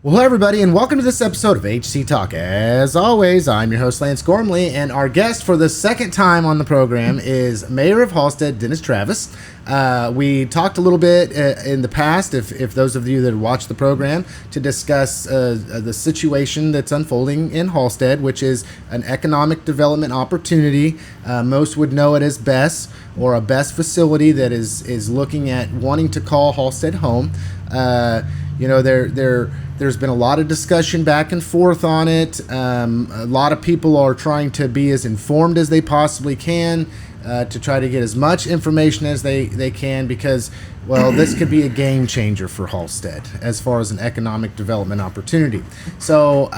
Well, hello everybody, and welcome to this episode of HCTalk. As always, I'm your host, Lance Gormley, and our guest for the second time on the program is Mayor of Halstead, Dennis Travis. We talked a little bit in the past, if those of you that watched the program, to discuss the situation that's unfolding in Halstead, which is an economic development opportunity. Most would know it as BESS, or a BESS facility that is looking at wanting to call Halstead home. There's been a lot of discussion back and forth on it. A lot of people are trying to be as informed as they possibly can to try to get as much information as they can because, well, this could be a game changer for Halstead as far as an economic development opportunity. So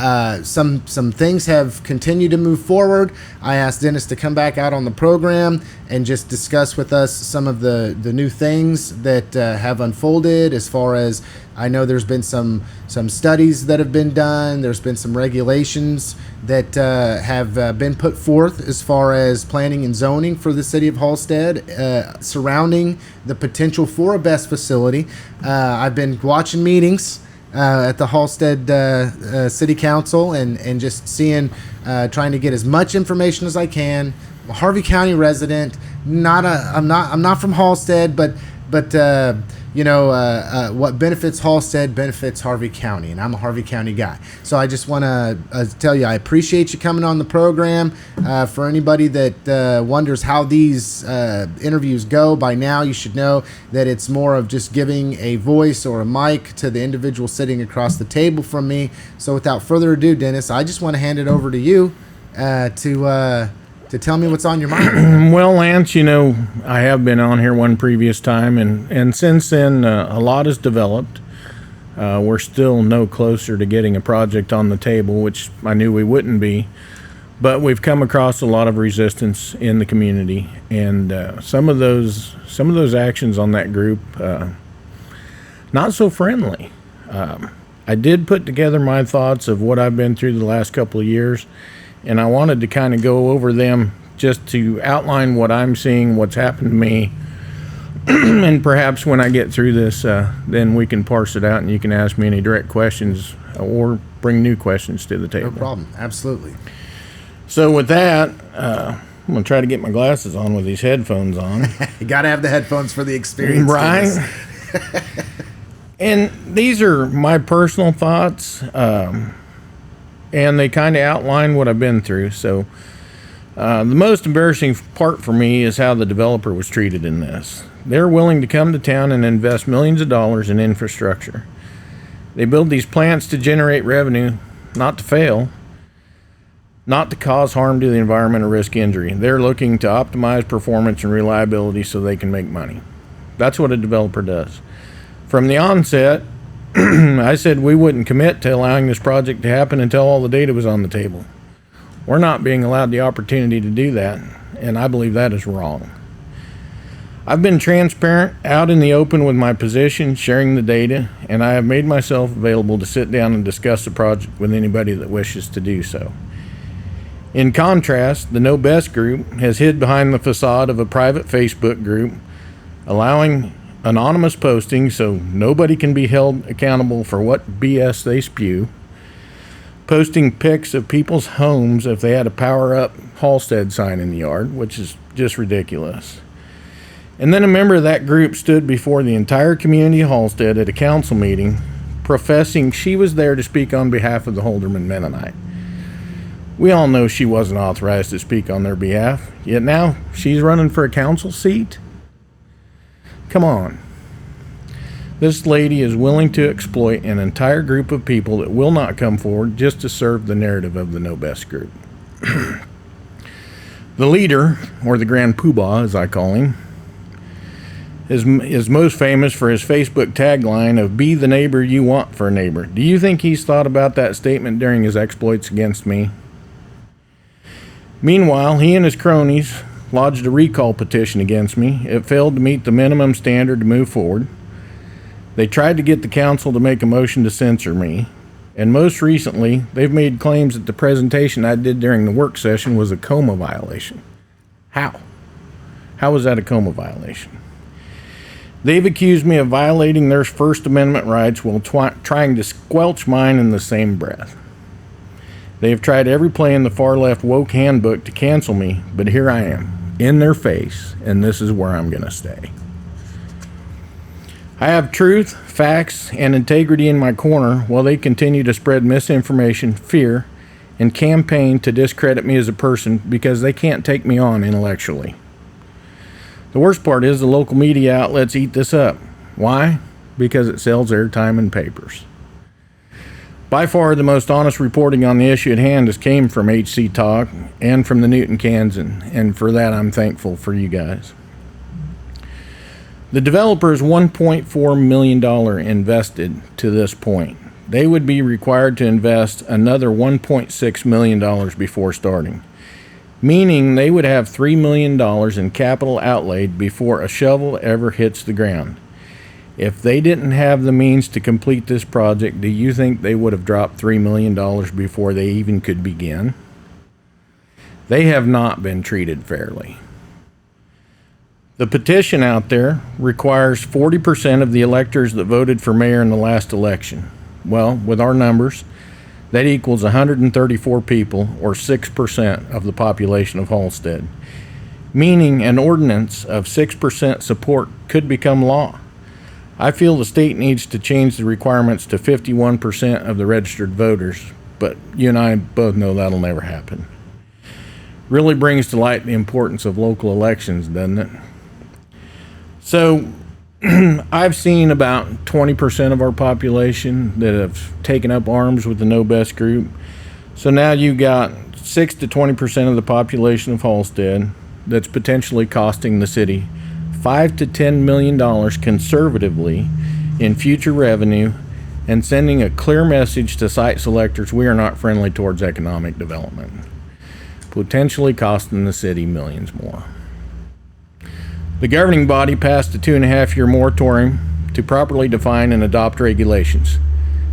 some things have continued to move forward. I asked Dennis to come back out on the program and just discuss with us some of the new things that have unfolded. As far as I know, there's been some studies that have been done. There's been some regulations that have been put forth as far as planning and zoning for the city of Halstead surrounding the potential for a BESS facility. I've been watching meetings at the Halstead City Council and just seeing, trying to get as much information as I can. I'm a Harvey County resident. I'm not from Halstead, but what benefits Halstead benefits Harvey County, and I'm a Harvey County guy. So I just want to tell you I appreciate you coming on the program. For anybody that wonders how these interviews go, by now you should know that it's more of just giving a voice or a mic to the individual sitting across the table from me. So without further ado, Dennis, I just want to hand it over to you to tell me what's on your mind. Well, Lance, I have been on here one previous time, and since then, a lot has developed. We're still no closer to getting a project on the table, which I knew we wouldn't be, but we've come across a lot of resistance in the community, and some of those actions on that group, not so friendly. I did put together my thoughts of what I've been through the last couple of years, and I wanted to kind of go over them just to outline what I'm seeing, what's happened to me. And perhaps when I get through this, then we can parse it out and you can ask me any direct questions or bring new questions to the table. No problem. Absolutely. So with that, I'm going to try to get my glasses on with these headphones on. You got to have the headphones for the experience. Right. And these are my personal thoughts. And they kind of outline what I've been through. So the most embarrassing part for me is how the developer was treated in this. They're willing to come to town and invest millions of dollars in infrastructure. They build these plants to generate revenue, not to fail, not to cause harm to the environment or risk injury. They're looking to optimize performance and reliability so they can make money. That's what a developer does. From the onset, I said we wouldn't commit to allowing this project to happen until all the data was on the table. We're not being allowed the opportunity to do that, and I believe that is wrong. I've been transparent, out in the open with my position, sharing the data, and I have made myself available to sit down and discuss the project with anybody that wishes to do so. In contrast, the No BESS group has hid behind the facade of a private Facebook group, allowing anonymous posting so nobody can be held accountable for what BS they spew, posting pics of people's homes if they had a Power Up Halstead sign in the yard, which is just ridiculous. And then a member of that group stood before the entire community of Halstead at a council meeting professing she was there to speak on behalf of the Holderman Mennonite. We all know she wasn't authorized to speak on their behalf, yet now she's running for a council seat? Come on. This lady is willing to exploit an entire group of people that will not come forward just to serve the narrative of the No BESS group. The leader, or the Grand Poobah as I call him, is most famous for his Facebook tagline of "Be the neighbor you want for a neighbor." Do you think he's thought about that statement during his exploits against me? Meanwhile, he and his cronies lodged a recall petition against me. It failed to meet the minimum standard to move forward. They tried to get the council to make a motion to censor me. And most recently, they've made claims that the presentation I did during the work session was a coma violation. How? How was that a coma violation? They've accused me of violating their First Amendment rights while trying to squelch mine in the same breath. They have tried every play in the far-left woke handbook to cancel me, but here I am, in their face, and this is where I'm going to stay. I have truth, facts, and integrity in my corner while they continue to spread misinformation, fear, and campaign to discredit me as a person because they can't take me on intellectually. The worst part is the local media outlets eat this up. Why? Because it sells airtime and papers. By far, the most honest reporting on the issue at hand has came from HCTalk and from the Newton Kansan, and for that I'm thankful for you guys. The developer's $1.4 million invested to this point. They would be required to invest another $1.6 million before starting, meaning they would have $3 million in capital outlaid before a shovel ever hits the ground. If they didn't have the means to complete this project, do you think they would have dropped $3 million before they even could begin? They have not been treated fairly. The petition out there requires 40% of the electors that voted for mayor in the last election. Well, with our numbers, that equals 134 people, or 6% of the population of Halstead, meaning an ordinance of 6% support could become law. I feel the state needs to change the requirements to 51% of the registered voters, but you and I both know that'll never happen. Really brings to light the importance of local elections, doesn't it? So, I've seen about 20% of our population that have taken up arms with the No BESS group. So now you've got 6 to 20% of the population of Halstead that's potentially costing the city $5 to $10 million conservatively in future revenue and sending a clear message to site selectors we are not friendly towards economic development, potentially costing the city millions more. The governing body passed a 2.5-year moratorium to properly define and adopt regulations.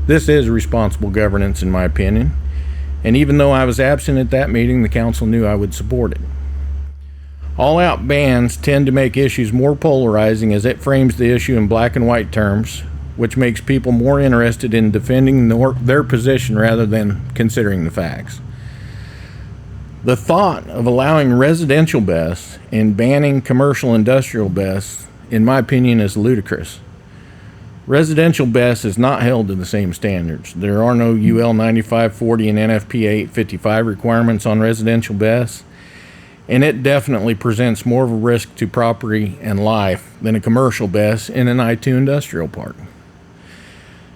This is responsible governance, in my opinion, and even though I was absent at that meeting, the council knew I would support it. All-out bans tend to make issues more polarizing as it frames the issue in black and white terms, which makes people more interested in defending their position rather than considering the facts. The thought of allowing residential BESS and banning commercial industrial BESS, in my opinion, is ludicrous. Residential BESS is not held to the same standards. There are no UL 9540 and NFPA 855 requirements on residential BESS, and it definitely presents more of a risk to property and life than a commercial BESS in an I-2 industrial park.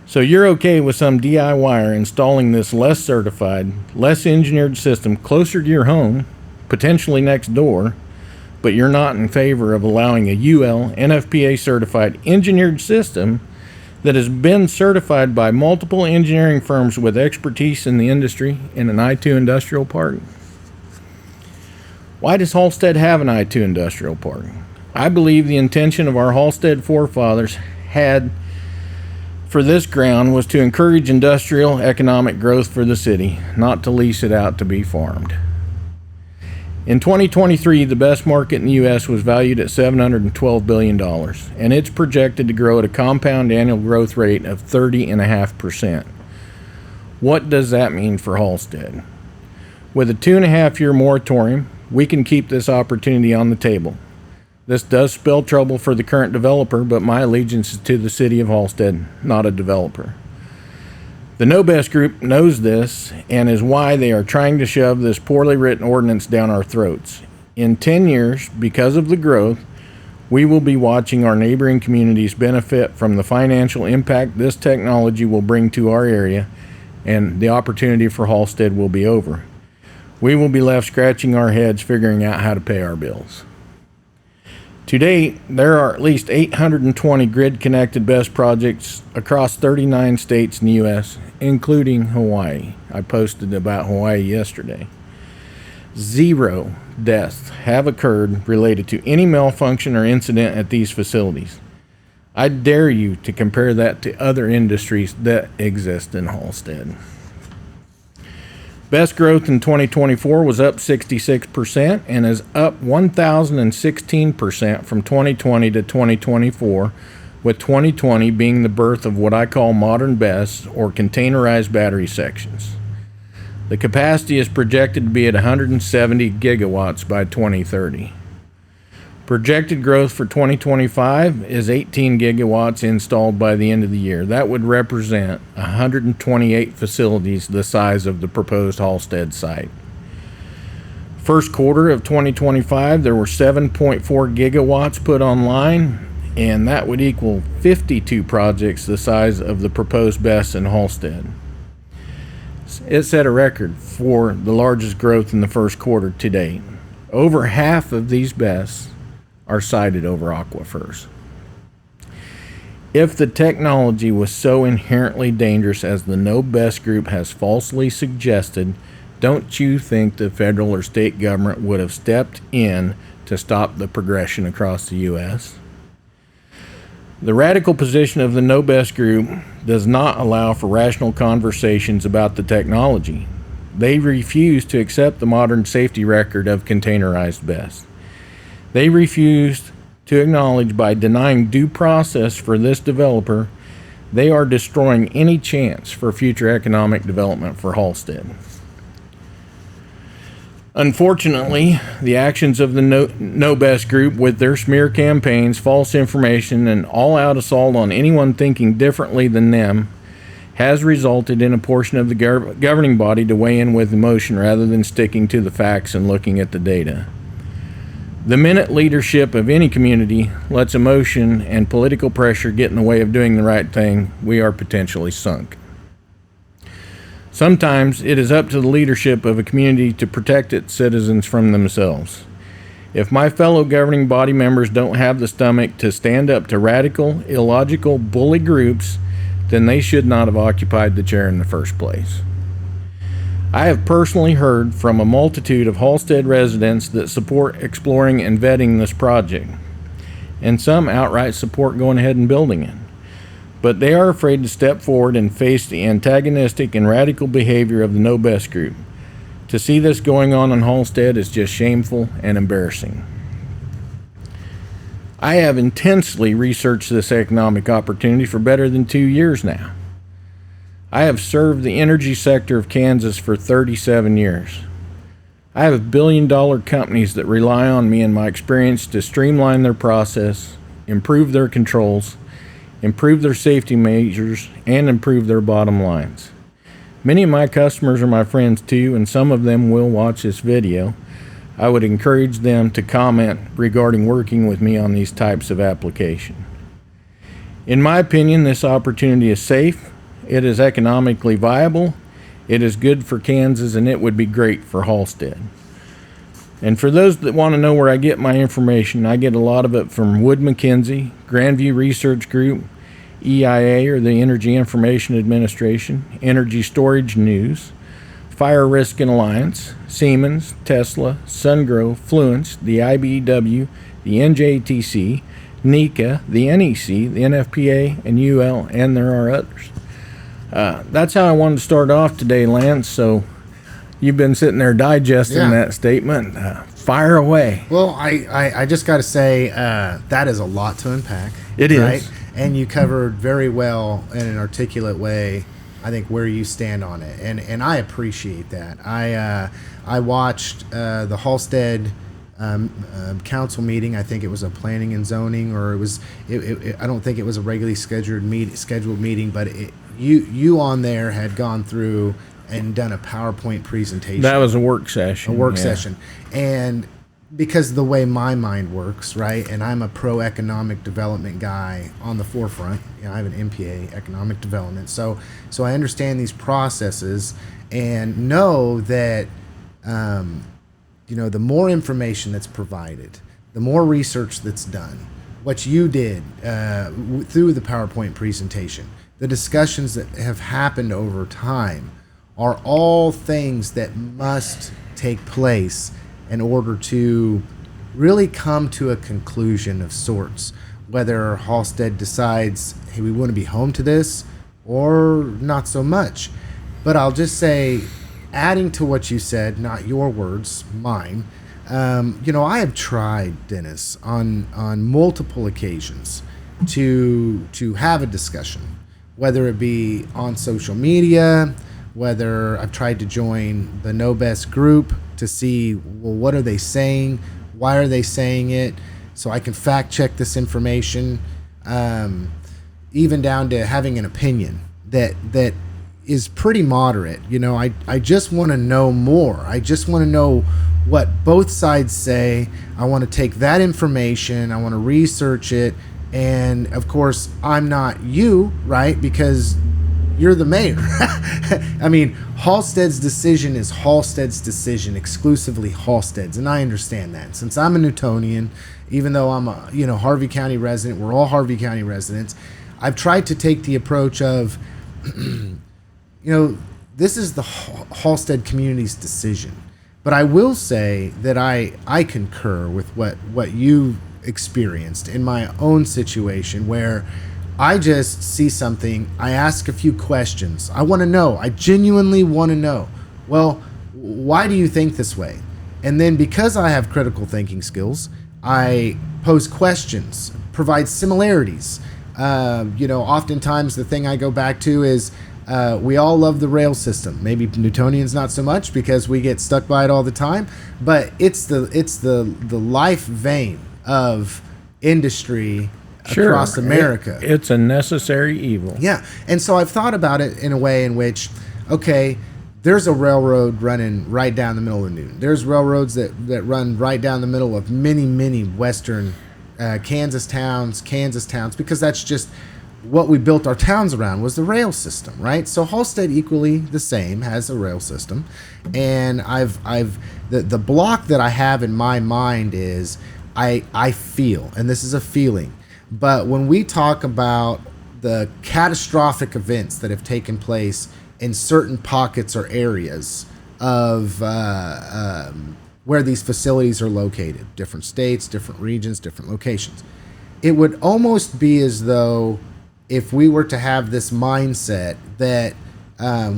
So you're okay with some DIYer installing this less certified, less engineered system closer to your home, potentially next door, but you're not in favor of allowing a UL NFPA certified engineered system that has been certified by multiple engineering firms with expertise in the industry in an I-2 industrial park? Why does Halstead have an I-2 industrial park? I believe the intention of our Halstead forefathers had for this ground was to encourage industrial economic growth for the city, not to lease it out to be farmed. In 2023, the BESS market in the U.S. was valued at $712 billion, and it's projected to grow at a compound annual growth rate of 30.5%. What does that mean for Halstead? With a 2.5-year moratorium, we can keep this opportunity on the table. This does spell trouble for the current developer, but my allegiance is to the city of Halstead, not a developer. The No BESS group knows this and is why they are trying to shove this poorly written ordinance down our throats. In 10 years, because of the growth, we will be watching our neighboring communities benefit from the financial impact this technology will bring to our area, and the opportunity for Halstead will be over. We will be left scratching our heads figuring out how to pay our bills. To date, there are at least 820 grid-connected BESS projects across 39 states in the U.S., including Hawaii. I posted about Hawaii yesterday. 0 deaths have occurred related to any malfunction or incident at these facilities. I dare you to compare that to other industries that exist in Halstead. BESS growth in 2024 was up 66% and is up 1,016% from 2020 to 2024, with 2020 being the birth of what I call modern BESS, or containerized battery sections. The capacity is projected to be at 170 gigawatts by 2030. Projected growth for 2025 is 18 gigawatts installed by the end of the year. That would represent 128 facilities the size of the proposed Halstead site. First quarter of 2025, there were 7.4 gigawatts put online, and that would equal 52 projects the size of the proposed BESS in Halstead. It set a record for the largest growth in the first quarter to date. Over half of these BESS are sited over aquifers. If the technology was so inherently dangerous as the No BESS group has falsely suggested, don't you think the federal or state government would have stepped in to stop the progression across the U.S.? The radical position of the No BESS group does not allow for rational conversations about the technology. They refuse to accept the modern safety record of containerized BESS. They refused to acknowledge, by denying due process for this developer, they are destroying any chance for future economic development for Halstead. Unfortunately, the actions of the No BESS group, with their smear campaigns, false information, and all-out assault on anyone thinking differently than them, has resulted in a portion of the governing body to weigh in with emotion rather than sticking to the facts and looking at the data. The minute leadership of any community lets emotion and political pressure get in the way of doing the right thing, we are potentially sunk. Sometimes it is up to the leadership of a community to protect its citizens from themselves. If my fellow governing body members don't have the stomach to stand up to radical, illogical, bully groups, then they should not have occupied the chair in the first place. I have personally heard from a multitude of Halstead residents that support exploring and vetting this project, and some outright support going ahead and building it. But they are afraid to step forward and face the antagonistic and radical behavior of the No BESS group. To see this going on in Halstead is just shameful and embarrassing. I have intensely researched this economic opportunity for better than 2 years now. I have served the energy sector of Kansas for 37 years. I have billion-dollar companies that rely on me and my experience to streamline their process, improve their controls, improve their safety measures, and improve their bottom lines. Many of my customers are my friends too, and some of them will watch this video. I would encourage them to comment regarding working with me on these types of application. In my opinion, this opportunity is safe, it is economically viable, it is good for Kansas, and it would be great for Halstead. And for those that want to know where I get my information, I get a lot of it from Wood Mackenzie, Grandview Research Group, EIA, or the Energy Information Administration, Energy Storage News, Fire Risk and Alliance, Siemens, Tesla, SunGrow, Fluence, the IBEW, the NJTC, NECA, the NEC, the NFPA, and UL, and there are others. That's how I wanted to start off today, Lance, so you've been sitting there digesting that statement. Fire away. Well, I just got to say that is a lot to unpack. It is. And you covered very well in an articulate way, I think, where you stand on it. And I appreciate that. I watched the Halstead council meeting. I think it was a planning and zoning, or it was. I don't think it was a regularly scheduled meeting, but you on there had gone through and done a PowerPoint presentation. That was a work session. Session. And because of the way my mind works, right, and I'm a pro-economic development guy on the forefront. I have an MPA, economic development. So I understand these processes and know that, the more information that's provided, the more research that's done, what you did through the PowerPoint presentation, the discussions that have happened over time, are all things that must take place in order to really come to a conclusion of sorts, whether Halstead decides, hey, we want to be home to this, or not so much. But I'll just say, adding to what you said, not your words, mine. I have tried, Dennis, on multiple occasions to have a discussion, whether it be on social media, whether I've tried to join the No BESS group to see, well, what are they saying? Why are they saying it? So I can fact check this information, even down to having an opinion that is pretty moderate. I just want to know more. I just want to know what both sides say. I want to take that information. I want to research it. And of course, I'm not you, right? Because you're the mayor. I mean, Halstead's decision is Halstead's decision, exclusively Halstead's. And I understand that. Since I'm a Newtonian, even though I'm a Harvey County resident, we're all Harvey County residents, I've tried to take the approach of, this is the Halstead community's decision. But I will say that I concur with what you experienced in my own situation, where I just see something, I ask a few questions. I want to know. I genuinely want to know. Well, why do you think this way? And then because I have critical thinking skills, I pose questions, provide similarities. Oftentimes the thing I go back to is we all love the rail system. Maybe Newtonians not so much because we get stuck by it all the time. But it's the life vein of industry across America. It's a necessary evil. Yeah. And so I've thought about it in a way in which, okay, there's a railroad running right down the middle of Newton. There's railroads that run right down the middle of many western Kansas towns, because that's just what we built our towns around, was the rail system, right? So Halstead, equally the same, has a rail system. And the block that I have in my mind is I feel, and this is a feeling, but when we talk about the catastrophic events that have taken place in certain pockets or areas of where these facilities are located, different states, different regions, different locations, it would almost be as though if we were to have this mindset that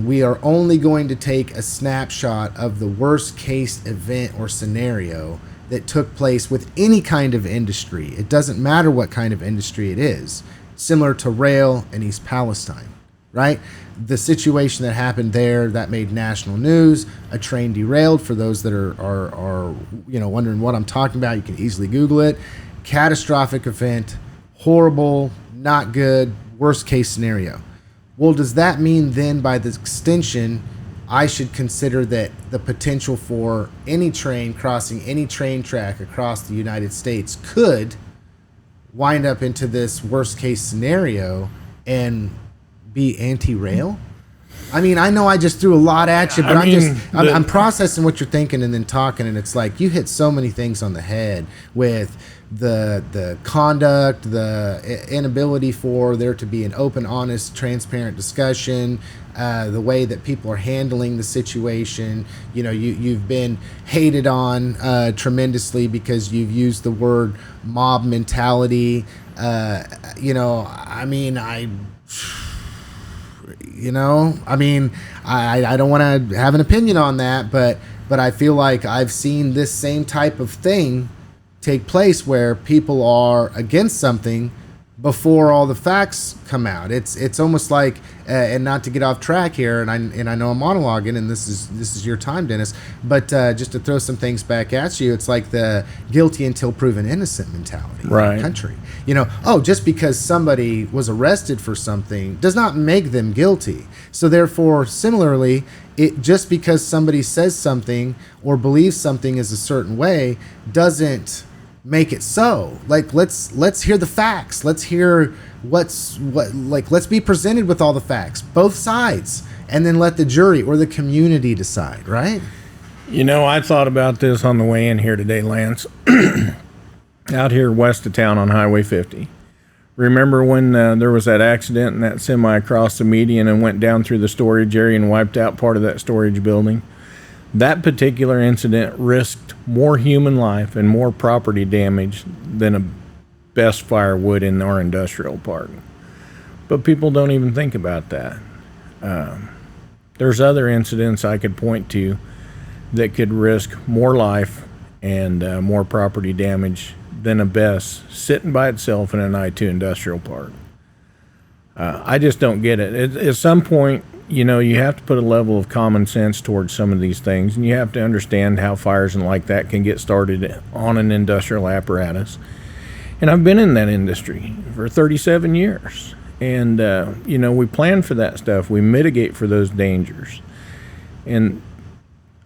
we are only going to take a snapshot of the worst case event or scenario that took place with any kind of industry. It doesn't matter what kind of industry it is, similar to rail in East Palestine, right? The situation that happened there that made national news, a train derailed. For those that are wondering what I'm talking about, you can easily Google it. Catastrophic event, horrible, not good, worst case scenario. Well, does that mean then by the extension I should consider that the potential for any train crossing any train track across the United States could wind up into this worst case scenario and be anti-rail? I mean, I know I just threw a lot at you, but I'm processing what you're thinking and then talking, and it's like you hit so many things on the head with the conduct, the inability for there to be an open, honest, transparent discussion, the way that people are handling the situation. You've been hated on tremendously because you've used the word mob mentality. I don't want to have an opinion on that, but I feel like I've seen this same type of thing take place where people are against something before all the facts come out. It's almost like, and not to get off track here, and I know I'm monologuing, and this is your time, Dennis, but just to throw some things back at you, it's like the guilty until proven innocent mentality right. in the country. Just because somebody was arrested for something does not make them guilty. So therefore, similarly, just because somebody says something or believes something is a certain way doesn't make it so. Like, let's hear the facts. Let's hear let's be presented with all the facts, both sides, and then let the jury or the community decide, right? I thought about this on the way in here today, Lance. Out here west of town on Highway 50. Remember when there was that accident and that semi crossed the median and went down through the storage area and wiped out part of that storage building? That particular incident risked more human life and more property damage than a BESS fire would in our industrial park. But people don't even think about that. there's other incidents I could point to that could risk more life and more property damage than a BESS sitting by itself in an I-2 industrial park. I just don't get it. At some point, you know, you have to put a level of common sense towards some of these things, and you have to understand how fires and like that can get started on an industrial apparatus. And I've been in that industry for 37 years. And, you know, we plan for that stuff. We mitigate for those dangers. And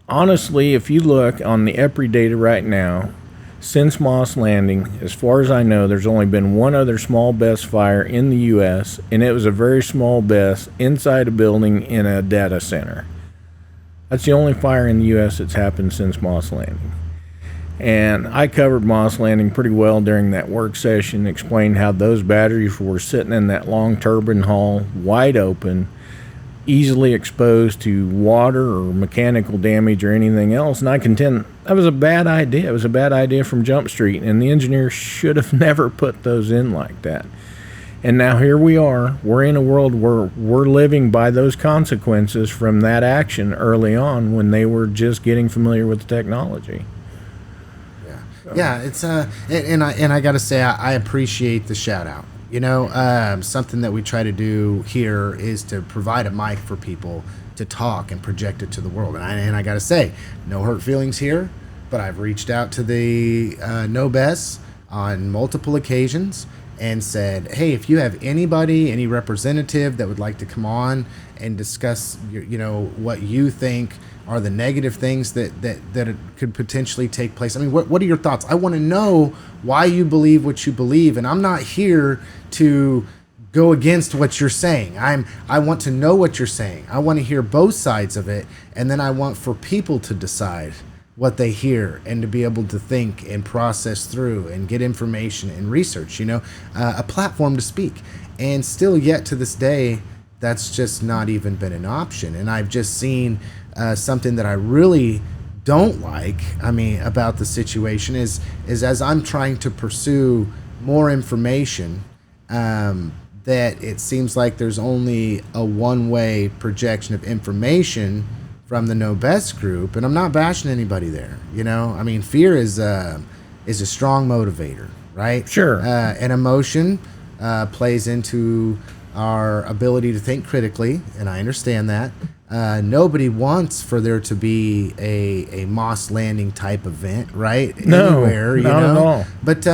honestly, if you look on the EPRI data right now, since Moss Landing, as far as I know, there's only been one other small BESS fire in the U.S., and it was a very small BESS inside a building in a data center. That's the only fire in the U.S. that's happened since Moss Landing. And I covered Moss Landing pretty well during that work session, explained how those batteries were sitting in that long turbine hall, wide open, easily exposed to water or mechanical damage or anything else. And I contend that was a bad idea. It was a bad idea from Jump Street, and the engineers should have never put those in like that. And now here we are. We're in a world where we're living by those consequences from that action early on when they were just getting familiar with the technology. Yeah, it's and I got to say I appreciate the shout out. You know, something that we try to do here is to provide a mic for people to talk and project it to the world. And I got to say, no hurt feelings here, but I've reached out to the No BESS on multiple occasions and said, hey, if you have anybody, any representative that would like to come on and discuss, you know, what you think are the negative things that could potentially take place. I mean, what are your thoughts? I want to know why you believe what you believe, and I'm not here to go against what you're saying. I want to know what you're saying. I want to hear both sides of it, and then I want for people to decide what they hear and to be able to think and process through and get information and research, you know, a platform to speak. And still yet to this day, that's just not even been an option. And I've just seen something that I really don't like, about the situation is as I'm trying to pursue more information, that it seems like there's only a one-way projection of information from the No BESS group, and I'm not bashing anybody there. You know, I mean, fear is a strong motivator, right? Sure. And emotion plays into our ability to think critically, and I understand that. Nobody wants for there to be a Moss Landing type event, right? No, anywhere, you not know? at all. But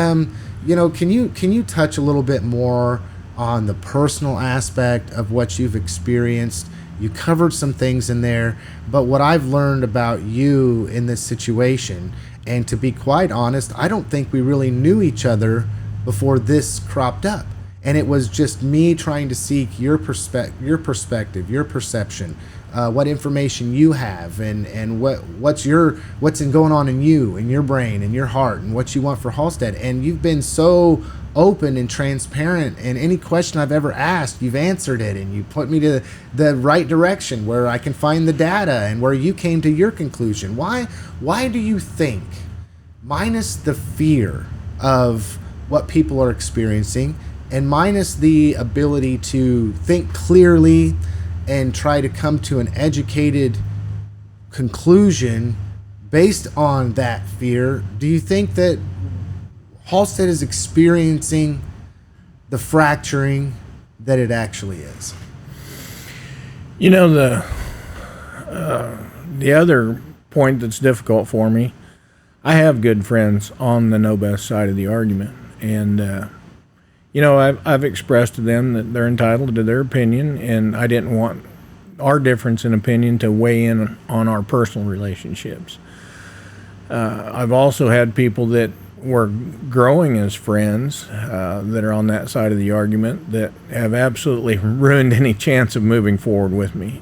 you know, can you touch a little bit more on the personal aspect of what you've experienced? You covered some things in there, but what I've learned about you in this situation, and to be quite honest, I don't think we really knew each other before this cropped up. And it was just me trying to seek your perspective, your perception, what information you have, and what's going on in you, in your brain, in your heart, and what you want for Halstead. And you've been so open and transparent, and any question I've ever asked, you've answered it, and you put me to the right direction where I can find the data and where you came to your conclusion. Why do you think, minus the fear of what people are experiencing, and minus the ability to think clearly and try to come to an educated conclusion based on that fear, do you think that Halstead is experiencing the fracturing that it actually is? You know, the other point that's difficult for me, I have good friends on the No BESS side of the argument, and you know, I've expressed to them that they're entitled to their opinion, and I didn't want our difference in opinion to weigh in on our personal relationships. I've also had people that were growing as friends that are on that side of the argument that have absolutely ruined any chance of moving forward with me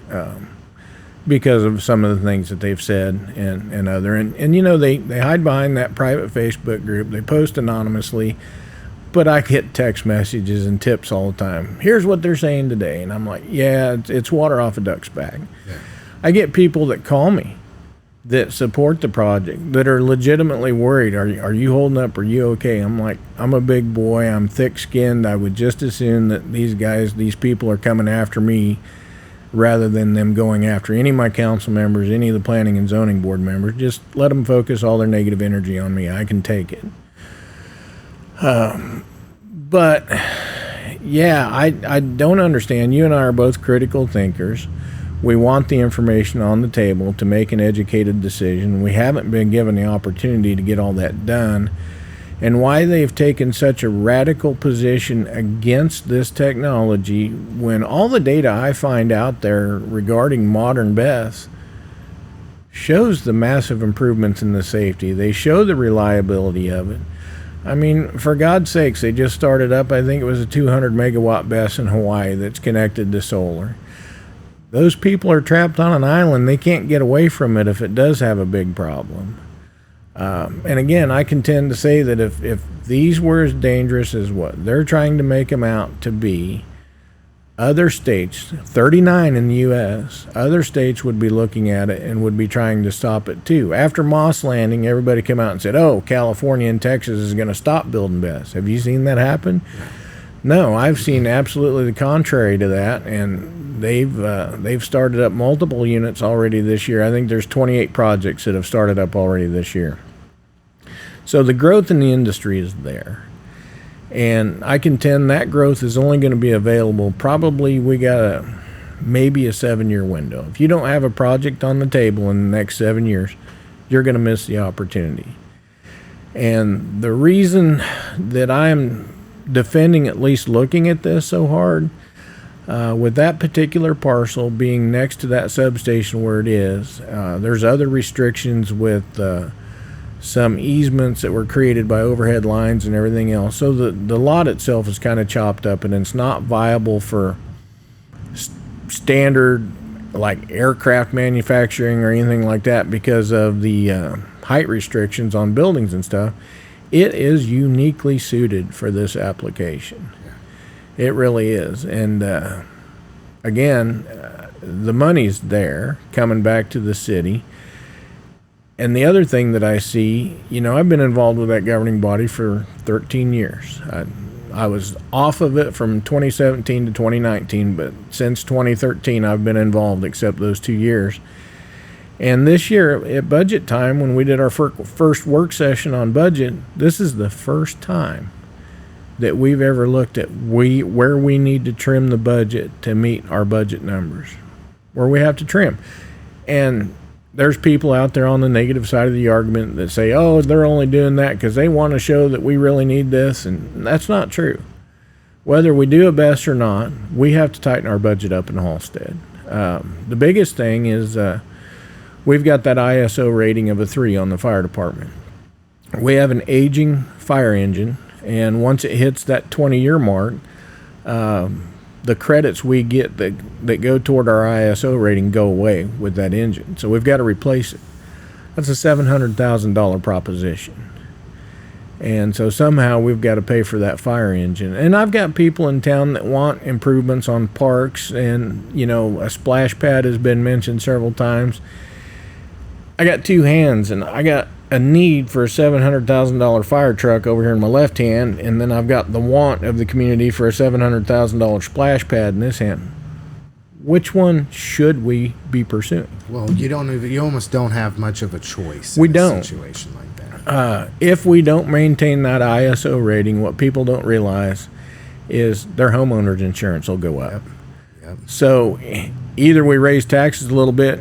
because of some of the things that they've said and other. And you know, they hide behind that private Facebook group. They post anonymously. But I get text messages and tips all the time. Here's what they're saying today. And I'm like, yeah, it's water off a duck's back. Yeah. I get people that call me that support the project, that are legitimately worried. Are you holding up? Are you okay? I'm like, I'm a big boy. I'm thick-skinned. I would just assume that these people are coming after me rather than them going after any of my council members, any of the planning and zoning board members. Just let them focus all their negative energy on me. I can take it. But yeah, I don't understand. You and I are both critical thinkers. We want the information on the table to make an educated decision. We haven't been given the opportunity to get all that done. And why they've taken such a radical position against this technology when all the data I find out there regarding modern BESS shows the massive improvements in the safety. They show the reliability of it. I mean, for God's sakes, they just started up, I think it was a 200 megawatt BESS in Hawaii that's connected to solar. Those people are trapped on an island. They can't get away from it if it does have a big problem. And again, I contend to say that if these were as dangerous as what they're trying to make them out to be, other states, 39 in the U.S., other states would be looking at it and would be trying to stop it too. After Moss Landing, everybody came out and said, oh, California and Texas is going to stop building BESS. Have you seen that happen? No, I've seen absolutely the contrary to that, and they've started up multiple units already this year. I think there's 28 projects that have started up already this year. So the growth in the industry is there. And I contend that growth is only going to be available, probably we got maybe a 7-year window. If you don't have a project on the table in the next 7 years, you're going to miss the opportunity. And the reason that I'm defending at least looking at this so hard, with that particular parcel being next to that substation where it is, there's other restrictions with some easements that were created by overhead lines and everything else. So the lot itself is kind of chopped up, and it's not viable for standard like aircraft manufacturing or anything like that because of the height restrictions on buildings and stuff. It is uniquely suited for this application. It really is. And again, the money's there coming back to the city. And the other thing that I see, you know, I've been involved with that governing body for 13 years. I was off of it from 2017 to 2019, but since 2013 I've been involved except those 2 years. And this year at budget time, when we did our first work session on budget, this is the first time that we've ever looked at where we need to trim the budget to meet our budget numbers, where we have to trim. And there's people out there on the negative side of the argument that say, oh, they're only doing that because they want to show that we really need this, and that's not true. Whether we do a BESS or not, we have to tighten our budget up in Halstead. The biggest thing is we've got that ISO rating of a 3 on the fire department. We have an aging fire engine, and once it hits that 20-year mark, the credits we get that go toward our ISO rating go away with that engine. So we've got to replace it. That's a $700,000 proposition. And so somehow we've got to pay for that fire engine. And I've got people in town that want improvements on parks, and, you know, a splash pad has been mentioned several times. I got two hands, and I got a need for a $700,000 fire truck over here in my left hand, and then I've got the want of the community for a $700,000 splash pad in this hand. Which one should we be pursuing? Well, you almost don't have much of a choice. We in don't. A situation like that. If we don't maintain that ISO rating, what people don't realize is their homeowner's insurance will go up. Yep. So either we raise taxes a little bit,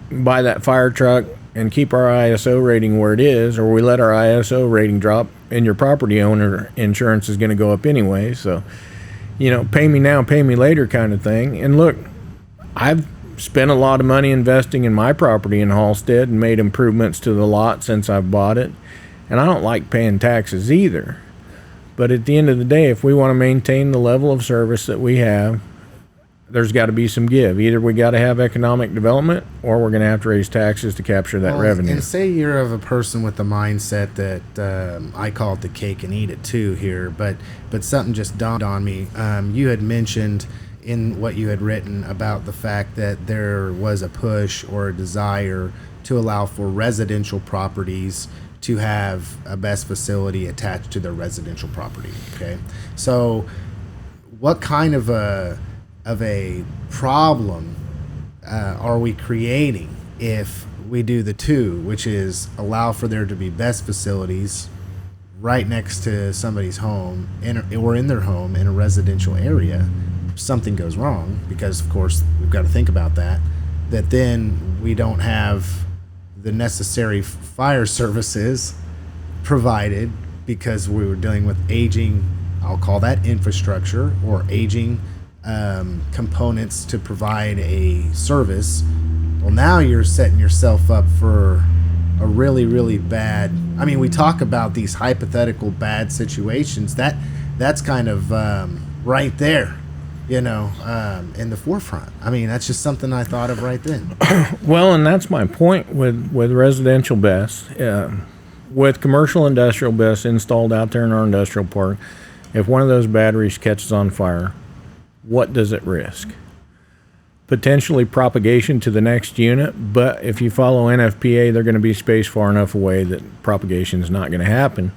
buy that fire truck, and keep our ISO rating where it is, or we let our ISO rating drop, and your property owner insurance is going to go up anyway. So, you know, pay me now, pay me later kind of thing. And look, I've spent a lot of money investing in my property in Halstead and made improvements to the lot since I've bought it. And I don't like paying taxes either. But at the end of the day, if we want to maintain the level of service that we have, there's got to be some give. Either we got to have economic development, or we're going to have to raise taxes to capture that revenue. And say you're of a person with the mindset that I call it the cake and eat it too here, but something just dawned on me. You had mentioned in what you had written about the fact that there was a push or a desire to allow for residential properties to have a BESS facility attached to their residential property. Okay, so what kind of a problem are we creating if we do the two, which is allow for there to be BESS facilities right next to somebody's home or in their home in a residential area? If something goes wrong, because of course we've got to think about that then we don't have the necessary fire services provided because we were dealing with aging, I'll call that infrastructure, or aging components to provide a service. Well, now you're setting yourself up for a really, really bad, I mean, we talk about these hypothetical bad situations, that's kind of right there, in the forefront. I mean, that's just something I thought of right then. Well, and that's my point with residential BESS. With commercial industrial BESS installed out there in our industrial park, if one of those batteries catches on fire, what does it risk? Potentially propagation to the next unit, but if you follow NFPA, they're going to be spaced far enough away that propagation is not going to happen.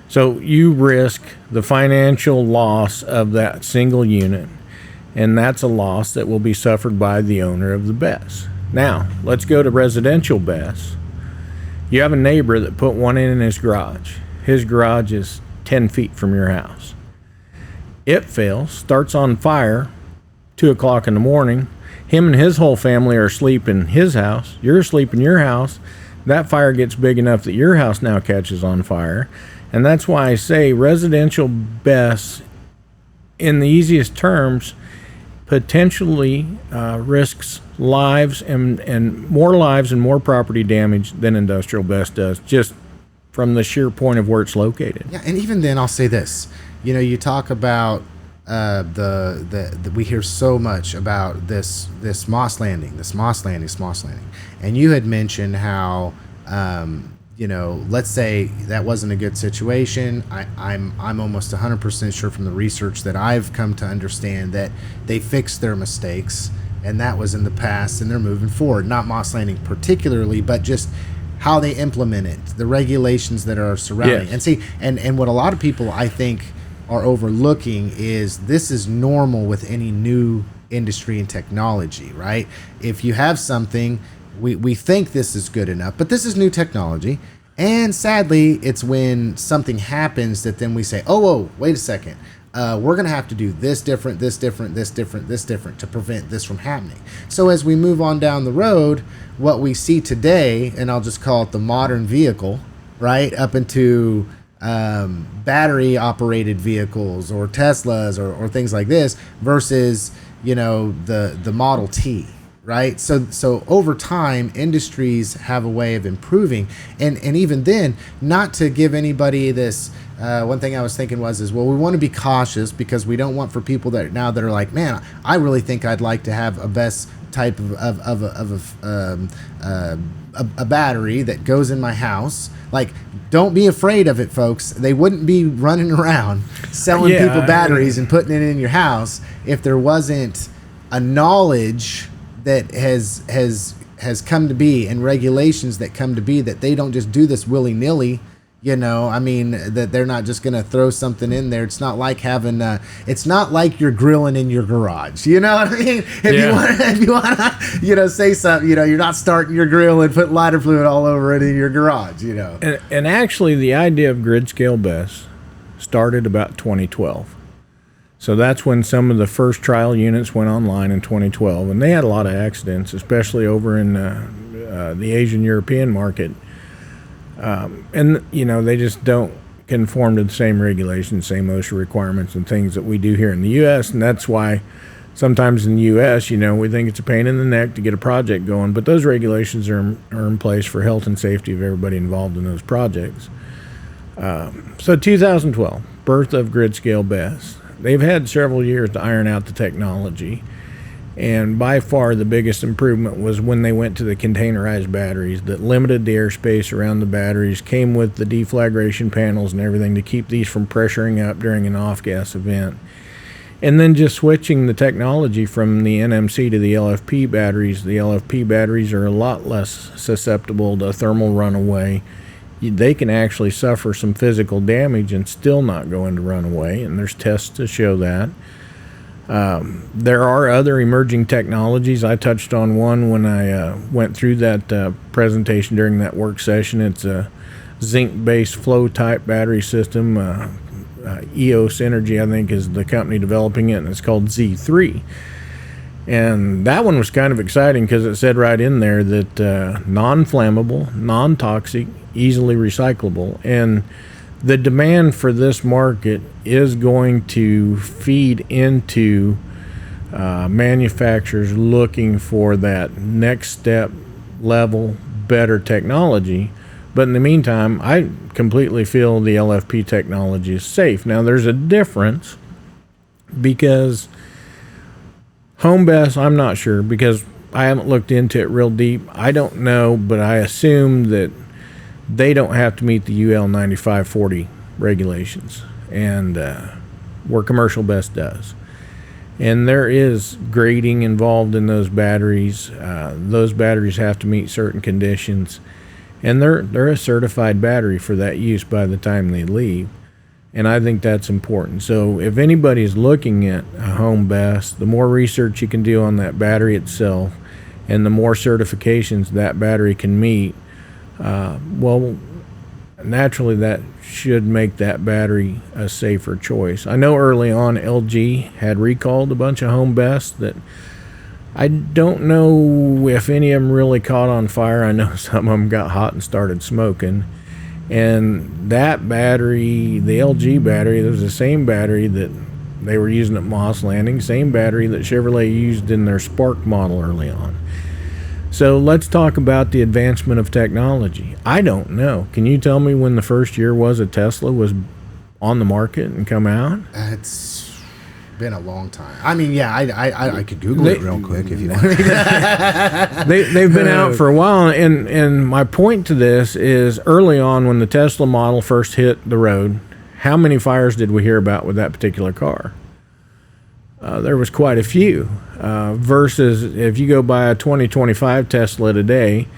So you risk the financial loss of that single unit, and that's a loss that will be suffered by the owner of the BESS. Now, let's go to residential BESS. You have a neighbor that put one in his garage. His garage is 10 feet from your house. It fails, starts on fire, 2 o'clock in the morning. Him and his whole family are asleep in his house. You're asleep in your house. That fire gets big enough that your house now catches on fire. And that's why I say residential BESS, in the easiest terms, potentially risks lives and more property damage than industrial BESS does, just from the sheer point of where it's located. Yeah, and even then, I'll say this: you talk about we hear so much about this moss landing, and you had mentioned how let's say that wasn't a good situation. I'm almost 100% sure from the research that I've come to understand that they fixed their mistakes, and that was in the past, and they're moving forward. Not moss landing particularly, but just how they implement it, the regulations that are surrounding. Yes. And see, and what a lot of people, I think, are overlooking is this is normal with any new industry and technology, right? If you have something, we think this is good enough, but this is new technology. And sadly, it's when something happens that then we say, oh, wait a second. We're going to have to do this different to prevent this from happening. So as we move on down the road, what we see today, and I'll just call it the modern vehicle, right, up into battery operated vehicles or Teslas or things like this versus, the Model T. Right. So over time, industries have a way of improving. And even then, not to give anybody this, one thing I was thinking was we want to be cautious because we don't want for people that are like, man, I really think I'd like to have a BESS type of a battery that goes in my house. Like, don't be afraid of it, folks. They wouldn't be running around selling people batteries and putting it in your house if there wasn't a knowledge that has come to be and regulations that come to be that they don't just do this willy-nilly, that they're not just going to throw something in there. It's not like it's not like you're grilling in your garage. You know what I mean? If you want to, say something, you're not starting your grill and putting lighter fluid all over it in your garage, And actually the idea of grid scale BESS started about 2012. So that's when some of the first trial units went online in 2012, and they had a lot of accidents, especially over in the Asian European market. And they just don't conform to the same regulations, same OSHA requirements and things that we do here in the U.S. And that's why sometimes in the U.S., we think it's a pain in the neck to get a project going, but those regulations are in place for health and safety of everybody involved in those projects. So 2012, birth of grid scale BESS. They've had several years to iron out the technology, and by far the biggest improvement was when they went to the containerized batteries that limited the airspace around the batteries, came with the deflagration panels and everything to keep these from pressuring up during an off-gas event. And then just switching the technology from the NMC to the LFP batteries. The LFP batteries are a lot less susceptible to thermal runaway. They can actually suffer some physical damage and still not go into runaway, and there's tests to show that. There are other emerging technologies. I touched on one when I went through that presentation during that work session. It's a zinc-based flow-type battery system. EOS Energy, I think, is the company developing it, and it's called Z3. And that one was kind of exciting because it said right in there that non-flammable, non-toxic, easily recyclable. And the demand for this market is going to feed into manufacturers looking for that next step level, better technology. But in the meantime, I completely feel the LFP technology is safe. Now, there's a difference because home BESS, I'm not sure because I haven't looked into it real deep. I don't know, but I assume that they don't have to meet the UL 9540 regulations, and where commercial BESS does. And there is grading involved in those batteries. Those batteries have to meet certain conditions, and they're a certified battery for that use by the time they leave. And I think that's important. So if anybody's looking at a home BESS, the more research you can do on that battery itself, and the more certifications that battery can meet, well, naturally that should make that battery a safer choice. I know early on LG had recalled a bunch of home BESS that I don't know if any of them really caught on fire. I know some of them got hot and started smoking. And that battery, the LG battery, it was the same battery that they were using at Moss Landing, same battery that Chevrolet used in their Spark model early on. So let's talk about the advancement of technology. I don't know. Can you tell me when the first year was a Tesla was on the market and come out? It's been a long time. I mean, yeah, I could Google it real quick if you want. They've been out for a while, and my point to this is early on when the Tesla model first hit the road, how many fires did we hear about with that particular car? There was quite a few. Versus if you go buy a 2025 Tesla today,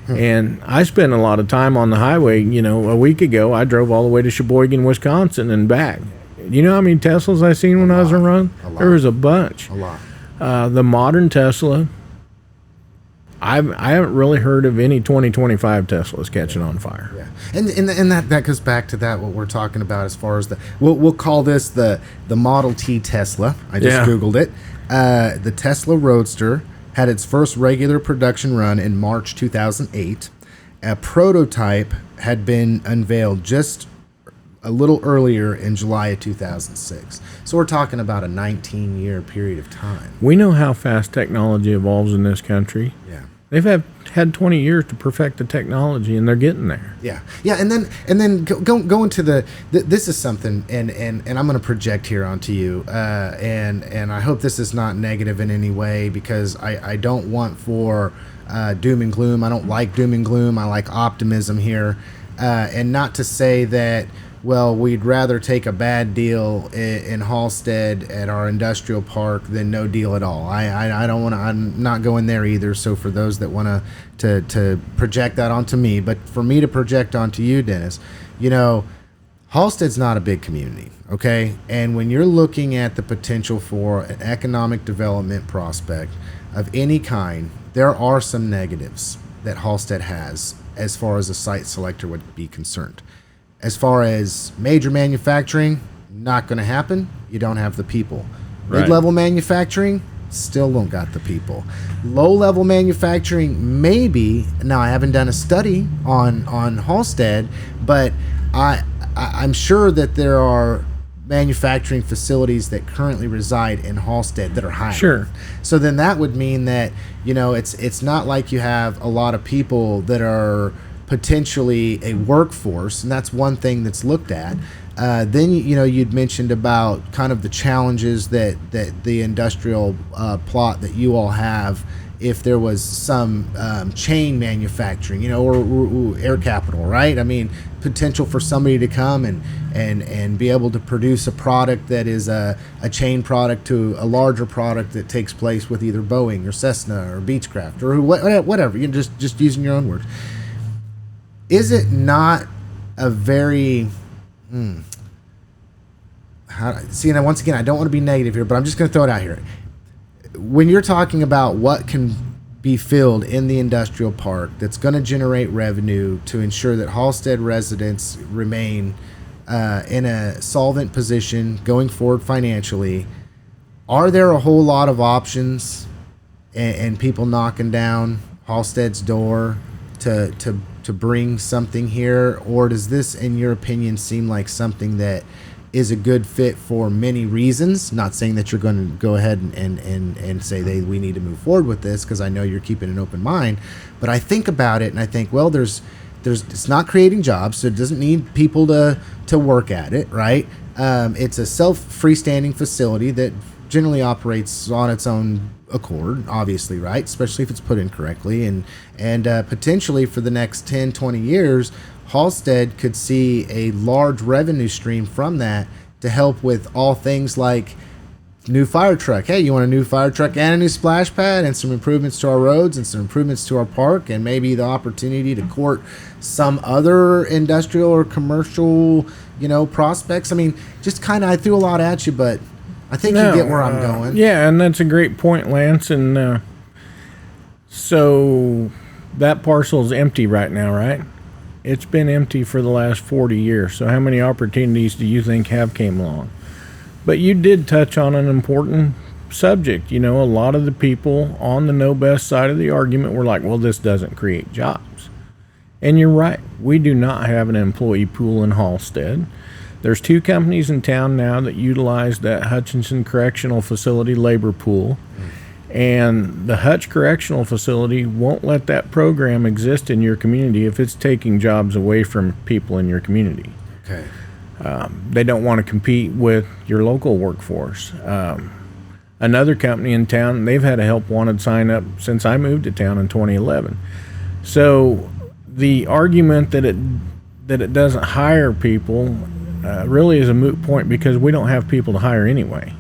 and I spent a lot of time on the highway. You know, a week ago I drove all the way to Sheboygan, Wisconsin, and back. You know how many Teslas I seen when I was around? There was a bunch. A lot. The modern Tesla, I haven't really heard of any 2025 Teslas catching on fire. Yeah, and that goes back to that what we're talking about as far as the we'll call this the Model T Tesla. I just Googled it. The Tesla Roadster had its first regular production run in March 2008. A prototype had been unveiled just a little earlier in July of 2006. So we're talking about a 19-year period of time. We know how fast technology evolves in this country. Yeah. They've had 20 years to perfect the technology, and they're getting there. Yeah, yeah, and then go into this is something, and I'm going to project here onto you, and I hope this is not negative in any way because I don't want for doom and gloom. I don't like doom and gloom. I like optimism here, and not to say that. Well, we'd rather take a bad deal in Halstead at our industrial park than no deal at all. I don't want to. I'm not going there either. So for those that want to project that onto me, but for me to project onto you, Dennis, you know, Halstead's not a big community, okay? And when you're looking at the potential for an economic development prospect of any kind, there are some negatives that Halstead has as far as a site selector would be concerned. As far as major manufacturing, not going to happen. You don't have the people. Mid-level manufacturing, still don't got the people. Low-level manufacturing, maybe. Now, I haven't done a study on Halstead, but I'm sure that there are manufacturing facilities that currently reside in Halstead that are hiring. Sure. So then that would mean that, you know, it's not like you have a lot of people that are potentially a workforce, and that's one thing that's looked at. Then you know you'd mentioned about kind of the challenges that the industrial plot that you all have if there was some chain manufacturing, you know, or air capital, right? I mean, potential for somebody to come and be able to produce a product that is a chain product to a larger product that takes place with either Boeing or Cessna or Beechcraft or whatever. You're just using your own words. Is it not a very see, and once again, I don't want to be negative here, but I'm just going to throw it out here. When you're talking about what can be filled in the industrial park that's going to generate revenue to ensure that Halstead residents remain in a solvent position going forward financially, are there a whole lot of options and people knocking down Halstead's door to bring something here? Or does this, in your opinion, seem like something that is a good fit for many reasons? Not saying that you're going to go ahead and say we need to move forward with this, because I know you're keeping an open mind. But I think about it and I think, well, it's not creating jobs, so it doesn't need people to work at it, right? It's a freestanding facility that generally operates on its own accord, obviously, right? Especially if it's put in correctly, and potentially for the next 10, 20 years, Halstead could see a large revenue stream from that to help with all things like new fire truck. Hey, you want a new fire truck and a new splash pad and some improvements to our roads and some improvements to our park, and maybe the opportunity to court some other industrial or commercial, prospects. I mean, just kind of, I threw a lot at you, but I think you get where I'm going. Yeah, and that's a great point, Lance. And so that parcel's empty right now, right? It's been empty for the last 40 years. So how many opportunities do you think have came along? But you did touch on an important subject. A lot of the people on the no BESS side of the argument were like, well, this doesn't create jobs. And you're right. We do not have an employee pool in Halstead. There's 2 companies in town now that utilize that Hutchinson Correctional Facility labor pool. And the Hutch Correctional Facility won't let that program exist in your community if it's taking jobs away from people in your community. Okay. They don't want to compete with your local workforce. Another company in town, they've had a help wanted sign up since I moved to town in 2011. So the argument that it doesn't hire people really is a moot point, because we don't have people to hire anyway.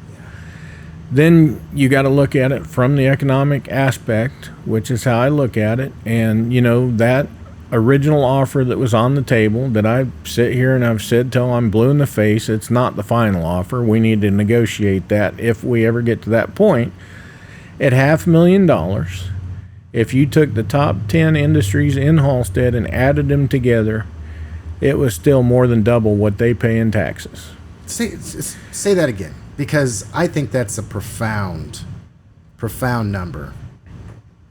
Then you got to look at it from the economic aspect, which is how I look at it. And, that original offer that was on the table that I sit here and I've said till I'm blue in the face, it's not the final offer. We need to negotiate that if we ever get to that point. At $500,000, if you took the top 10 industries in Halstead and added them together, it was still more than double what they pay in taxes. Say that again, because I think that's a profound number.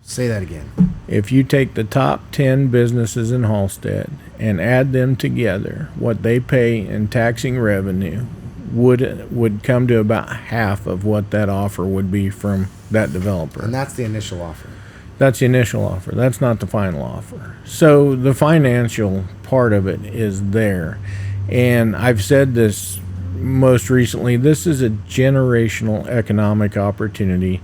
Say that again. If you take the top 10 businesses in Halstead and add them together, what they pay in taxing revenue would come to about half of what that offer would be from that developer. And that's the initial offer. That's the initial offer. That's not the final offer. So the financial part of it is there. And I've said this most recently, this is a generational economic opportunity.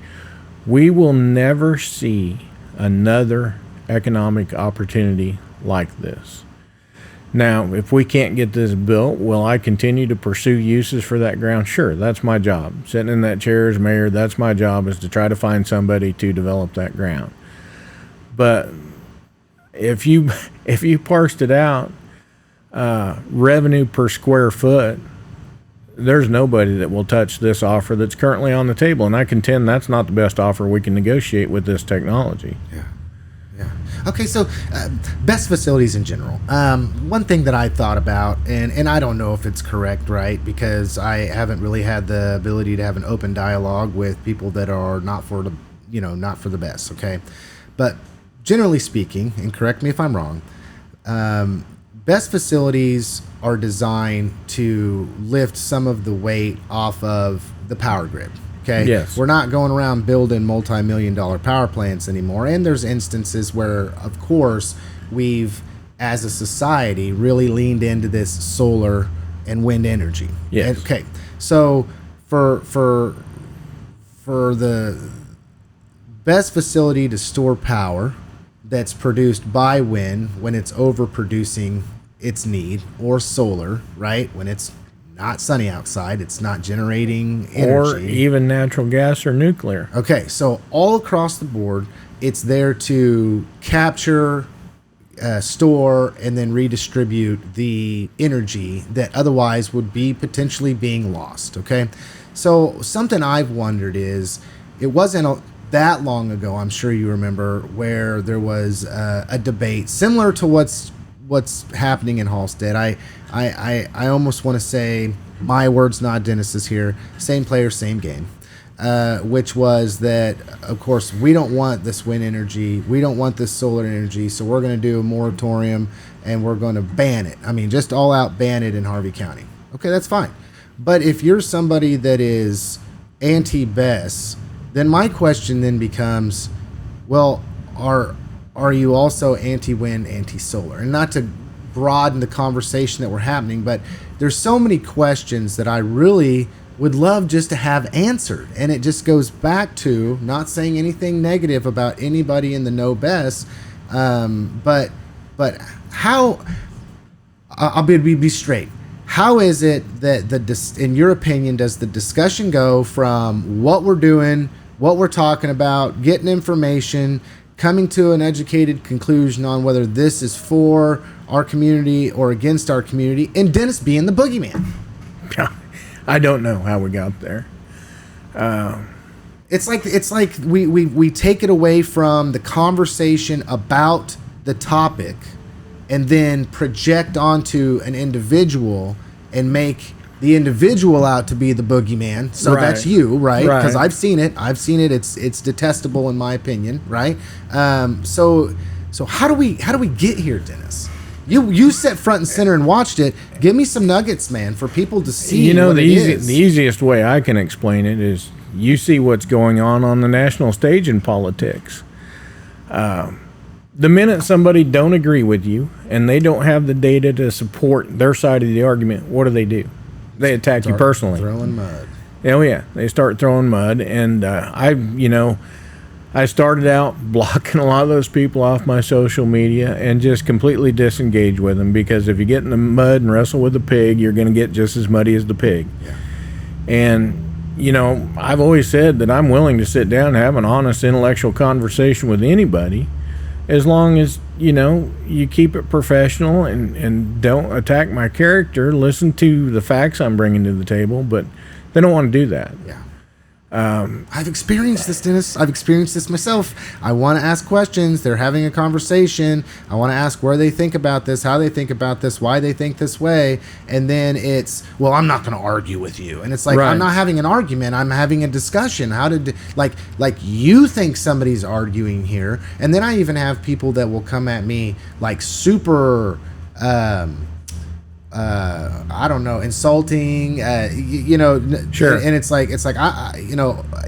We will never see another economic opportunity like this. Now, if we can't get this built, will I continue to pursue uses for that ground? Sure, that's my job. Sitting in that chair as mayor, that's my job, is to try to find somebody to develop that ground. But if you parsed it out, revenue per square foot, there's nobody that will touch this offer that's currently on the table. And I contend that's not the best offer we can negotiate with this technology. Yeah. Okay, so BESS facilities in general. One thing that I thought about, and I don't know if it's correct, right, because I haven't really had the ability to have an open dialogue with people that are not for the BESS, okay? But generally speaking, and correct me if I'm wrong, BESS facilities are designed to lift some of the weight off of the power grid. Okay. Yes. We're not going around building multi-million-dollar power plants anymore. And there's instances where, of course, we've, as a society, really leaned into this solar and wind energy. Yes. Okay. So for the BESS facility to store power that's produced by wind when it's overproducing its need, or solar, right? When it's not sunny outside, it's not generating energy. Or even natural gas or nuclear. Okay, so all across the board, it's there to capture store and then redistribute the energy that otherwise would be potentially being lost. Okay, so something I've wondered is, it wasn't that long ago, I'm sure you remember, where there was a debate similar to what's happening in Halstead. I almost want to say, my words, not Dennis's here, same player, same game. Which was that, of course, we don't want this wind energy, we don't want this solar energy, so we're going to do a moratorium and we're going to ban it. I mean, just all out ban it in Harvey County. Okay, that's fine. But if you're somebody that is anti-BESS, then my question then becomes, well, are you also anti-wind, anti-solar? And not to broaden the conversation that we're having, but there's so many questions that I really would love just to have answered. And it just goes back to, not saying anything negative about anybody in the no BESS, but how, I'll be straight. How is it that in your opinion, does the discussion go from what we're doing, what we're talking about, getting information, coming to an educated conclusion on whether this is for our community or against our community, and Dennis being the boogeyman? I don't know how we got there. It's like we take it away from the conversation about the topic and then project onto an individual and make the individual out to be the boogeyman. So Right. that's you, right? Because Right. I've seen it. It's detestable in my opinion, right? So how do we get here, Dennis? You sat front and center and watched it. Give me some nuggets, man, for people to see. You know, what the it is. easiest way I can explain it is, you see what's going on the national stage in politics. The minute somebody don't agree with you and they don't have the data to support their side of the argument, what do? They attack you personally. Throwing mud. Oh yeah, they start throwing mud, and I started out blocking a lot of those people off my social media and just completely disengage with them, because if you get in the mud and wrestle with the pig, you're going to get just as muddy as the pig. Yeah. And I've always said that I'm willing to sit down and have an honest intellectual conversation with anybody, as long as you keep it professional and don't attack my character. Listen to the facts I'm bringing to the table, but they don't want to do that. Yeah. I've experienced this, Dennis. I've experienced this myself. I want to ask questions. They're having a conversation. I want to ask where they think about this, how they think about this, why they think this way. And then it's, well, I'm not going to argue with you. And it's like, Right. I'm not having an argument. I'm having a discussion. How did, like you think somebody's arguing here. And then I even have people that will come at me like super, I don't know, insulting, Sure. and it's like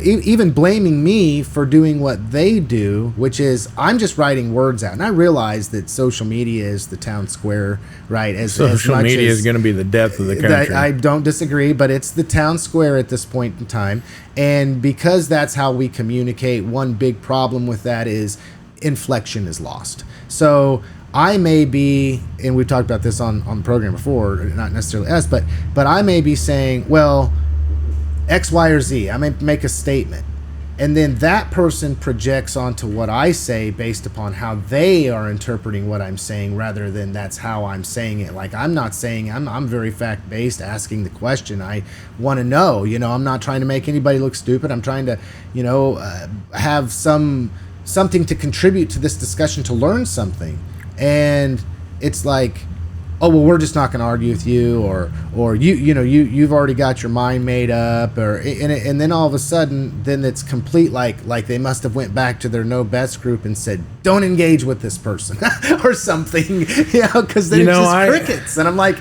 even blaming me for doing what they do, which is I'm just writing words out. And I realize that social media is the town square, right? Social media is going to be the death of the country. I don't disagree, but it's the town square at this point in time. And because that's how we communicate, one big problem with that is inflection is lost. So I may be, and we've talked about this on the program before, not necessarily us, but I may be saying, well, X, Y, or Z. I may make a statement, and then that person projects onto what I say based upon how they are interpreting what I'm saying, rather than that's how I'm saying it. Like, I'm not saying, I'm very fact-based, asking the question. I want to know, I'm not trying to make anybody look stupid. I'm trying to, have something to contribute to this discussion, to learn something. And it's like, oh, well, we're just not going to argue with you, or you've already got your mind made up, and then all of a sudden, then it's complete, like they must have went back to their no BESS group and said, don't engage with this person or something, because then it's just crickets. And I'm like,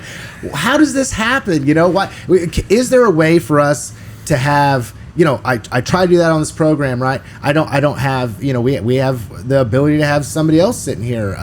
how does this happen? What is there a way for us to have? I try to do that on this program, right? I don't have, we have the ability to have somebody else sitting here.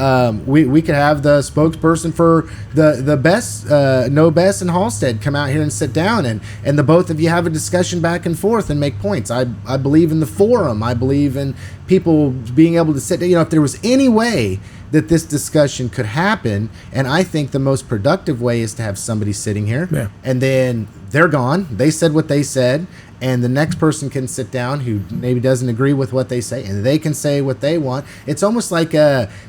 We could have the spokesperson for the BESS, no BESS in Halstead come out here and sit down, and the both of you have a discussion back and forth and make points. I believe in the forum. I believe in people being able to sit down. If there was any way that this discussion could happen, and I think the most productive way is to have somebody sitting here, Yeah. and then they're gone. They said what they said, and the next person can sit down who maybe doesn't agree with what they say, and they can say what they want. It's almost like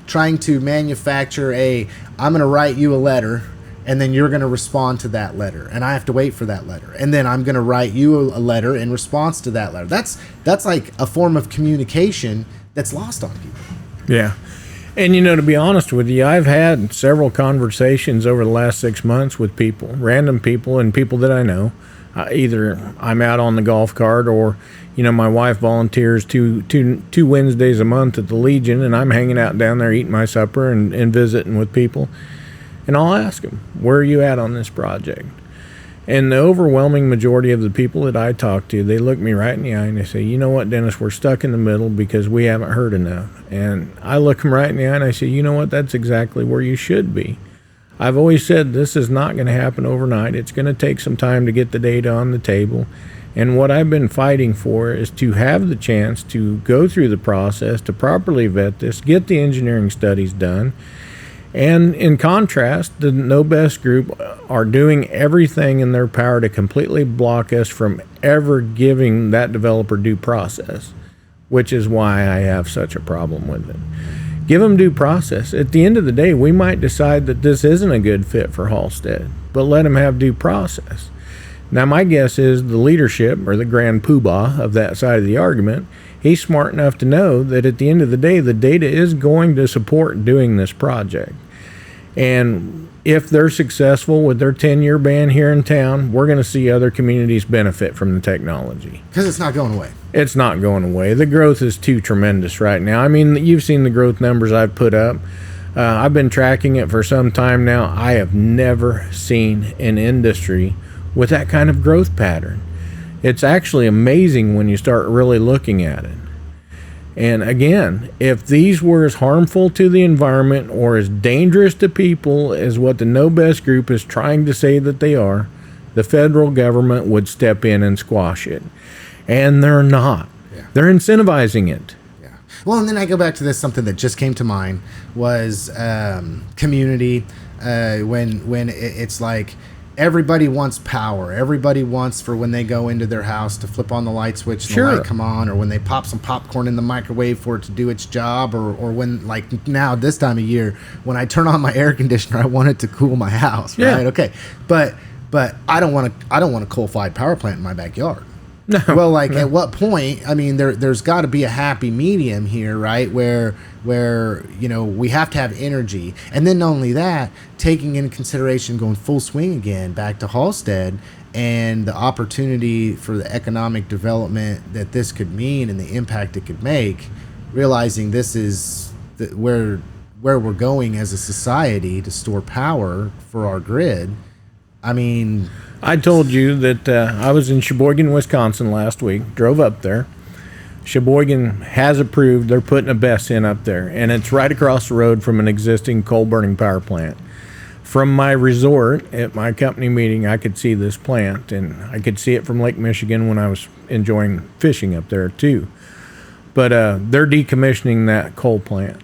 trying to manufacture I'm going to write you a letter, and then you're going to respond to that letter, and I have to wait for that letter, and then I'm going to write you a letter in response to that letter. That's like a form of communication that's lost on people. Yeah. And, to be honest with you, I've had several conversations over the last 6 months with people, random people and people that I know. Either I'm out on the golf cart, or, my wife volunteers two Wednesdays a month at the Legion, and I'm hanging out down there eating my supper and visiting with people. And I'll ask them, where are you at on this project? And the overwhelming majority of the people that I talk to, they look me right in the eye and they say, you know what, Dennis, we're stuck in the middle because we haven't heard enough. And I look them right in the eye and I say, you know what, that's exactly where you should be. I've always said this is not going to happen overnight. It's going to take some time to get the data on the table. And what I've been fighting for is to have the chance to go through the process, to properly vet this, get the engineering studies done. And in contrast, the No BESS group are doing everything in their power to completely block us from ever giving that developer due process, which is why I have such a problem with it. Give them due process. At the end of the day, we might decide that this isn't a good fit for Halstead, but let them have due process. Now, my guess is the leadership, or the grand poobah of that side of the argument, he's smart enough to know that at the end of the day, the data is going to support doing this project. And if they're successful with their 10-year ban here in town, we're going to see other communities benefit from the technology. Because it's not going away. It's not going away. The growth is too tremendous right now. I mean, you've seen the growth numbers I've put up. I've been tracking it for some time now. I have never seen an industry with that kind of growth pattern. It's actually amazing when you start really looking at it. And again, if these were as harmful to the environment or as dangerous to people as what the No BESS group is trying to say that they are, the federal government would step in and squash it. And they're not. Yeah. They're incentivizing it. Yeah. Well, and then I go back to this, something that just came to mind was community. When it's like, everybody wants power. Everybody wants for when they go into their house to flip on the light switch and the light come on, or when they pop some popcorn in the microwave for it to do its job, or when, like now this time of year, when I turn on my air conditioner, I want it to cool my house, right? Okay. But I don't want a coal-fired power plant in my backyard. No. Well, at what point? I mean, there's got to be a happy medium here, right? Where we have to have energy, and then not only that, taking into consideration going full swing again back to Halstead and the opportunity for the economic development that this could mean and the impact it could make. Realizing this is where we're going as a society to store power for our grid. I mean, I told you that I was in Sheboygan, Wisconsin last week, drove up there. Sheboygan has approved, they're putting a BESS in up there, and it's right across the road from an existing coal-burning power plant. From my resort at my company meeting, I could see this plant, and I could see it from Lake Michigan when I was enjoying fishing up there too. But they're decommissioning that coal plant,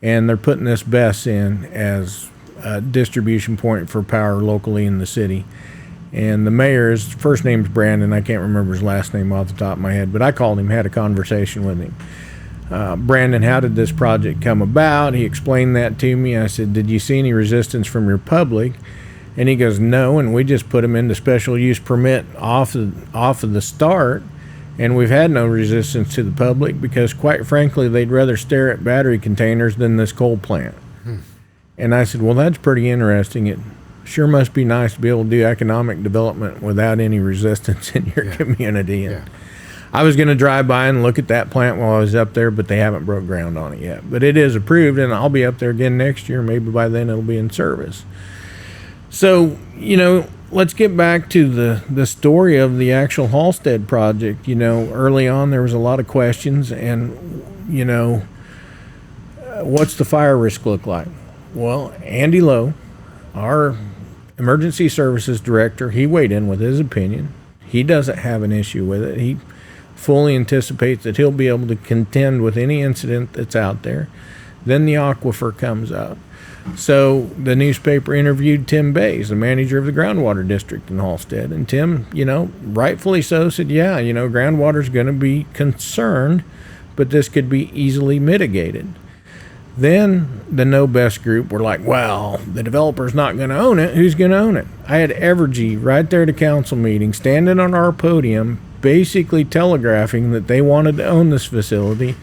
and they're putting this BESS in as a distribution point for power locally in the city. And the mayor's first name's Brandon. I can't remember his last name off the top of my head, but I called him, had a conversation with him. Brandon, how did this project come about? He explained that to me. I said, did you see any resistance from your public? And he goes, no, and we just put them into special use permit off of the start, and we've had no resistance to the public because, quite frankly, they'd rather stare at battery containers than this coal plant. And I said, well, that's pretty interesting. It sure must be nice to be able to do economic development without any resistance in your community. And I was going to drive by and look at that plant while I was up there, but they haven't broke ground on it yet. But it is approved, and I'll be up there again next year. Maybe by then it'll be in service. So, let's get back to the story of the actual Halstead project. Early on there was a lot of questions, and, what's the fire risk look like? Well, Andy Lowe, our emergency services director, he weighed in with his opinion. He doesn't have an issue with it. He fully anticipates that he'll be able to contend with any incident that's out there. Then the aquifer comes up. So the newspaper interviewed Tim Bays, the manager of the groundwater district in Halstead. And Tim, rightfully so, said, yeah, groundwater's going to be concerned, but this could be easily mitigated. Then the No BESS group were like, well, the developer's not going to own it. Who's going to own it? I had Evergy right there at a council meeting, standing on our podium, basically telegraphing that they wanted to own this facility.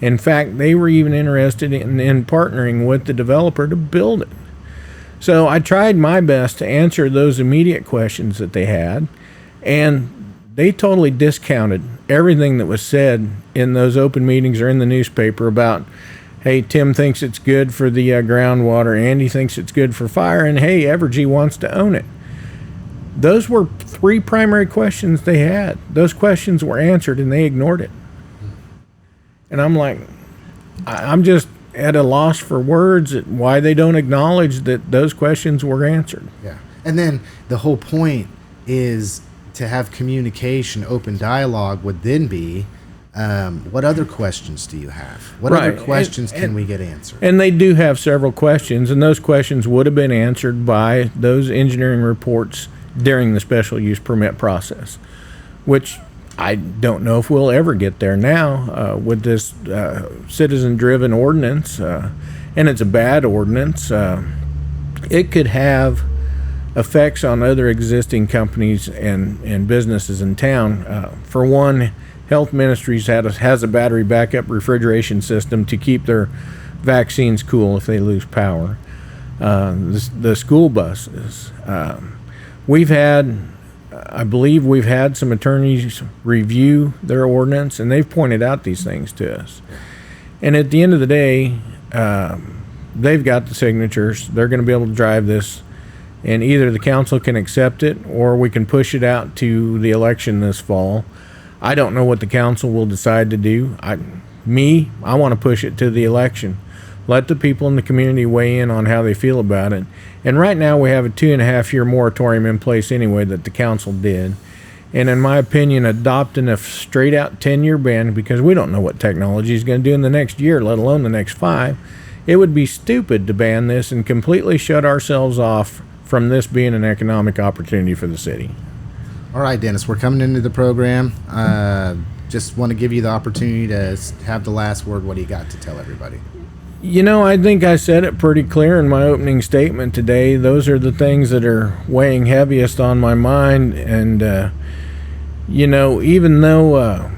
In fact, they were even interested in partnering with the developer to build it. So I tried my best to answer those immediate questions that they had, and they totally discounted everything that was said in those open meetings or in the newspaper about, hey, Tim thinks it's good for the groundwater, Andy thinks it's good for fire, and hey, Evergy wants to own it. Those were 3 primary questions they had. Those questions were answered, and they ignored it. And I'm like, I'm just at a loss for words at why they don't acknowledge that those questions were answered. Yeah. And then the whole point is to have communication, open dialogue would then be, what other questions do you have? What Right. other questions can we get answered? And they do have several questions, and those questions would have been answered by those engineering reports during the special use permit process, which I don't know if we'll ever get there now with this citizen-driven ordinance, and it's a bad ordinance. It could have effects on other existing companies and businesses in town. For one, Health Ministries has a battery backup refrigeration system to keep their vaccines cool if they lose power. The school buses. I believe we've had some attorneys review their ordinance, and they've pointed out these things to us. And at the end of the day, they've got the signatures. They're going to be able to drive this, and either the council can accept it or we can push it out to the election this fall. I don't know what the council will decide to do. I want to push it to the election. Let the people in the community weigh in on how they feel about it. And right now we have a 2.5-year moratorium in place anyway that the council did. And in my opinion, adopting a straight out 10-year ban, because we don't know what technology is going to do in the next year, let alone the next 5, it would be stupid to ban this and completely shut ourselves off from this being an economic opportunity for the city. All right, Dennis, we're coming into the program. Just want to give you the opportunity to have the last word. What do you got to tell everybody? I think I said it pretty clear in my opening statement today. Those are the things that are weighing heaviest on my mind. And, even though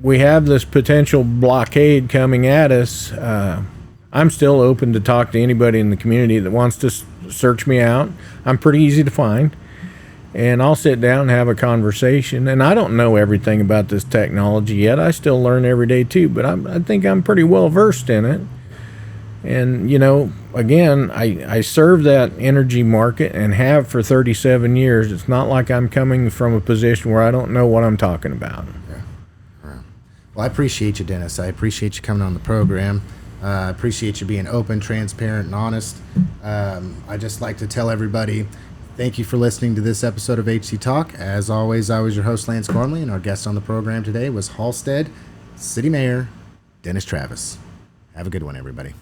we have this potential blockade coming at us, I'm still open to talk to anybody in the community that wants to search me out. I'm pretty easy to find. And I'll sit down and have a conversation. And I don't know everything about this technology yet. I still learn every day too, but I think I'm pretty well versed in it. And, again, I serve that energy market and have for 37 years. It's not like I'm coming from a position where I don't know what I'm talking about. Yeah. All right. Well, I appreciate you, Dennis. I appreciate you coming on the program. I appreciate you being open, transparent, and honest. I just like to tell everybody, thank you for listening to this episode of HCTalk. As always, I was your host, Lance Gormley, and our guest on the program today was Halstead City Mayor Dennis Travis. Have a good one, everybody.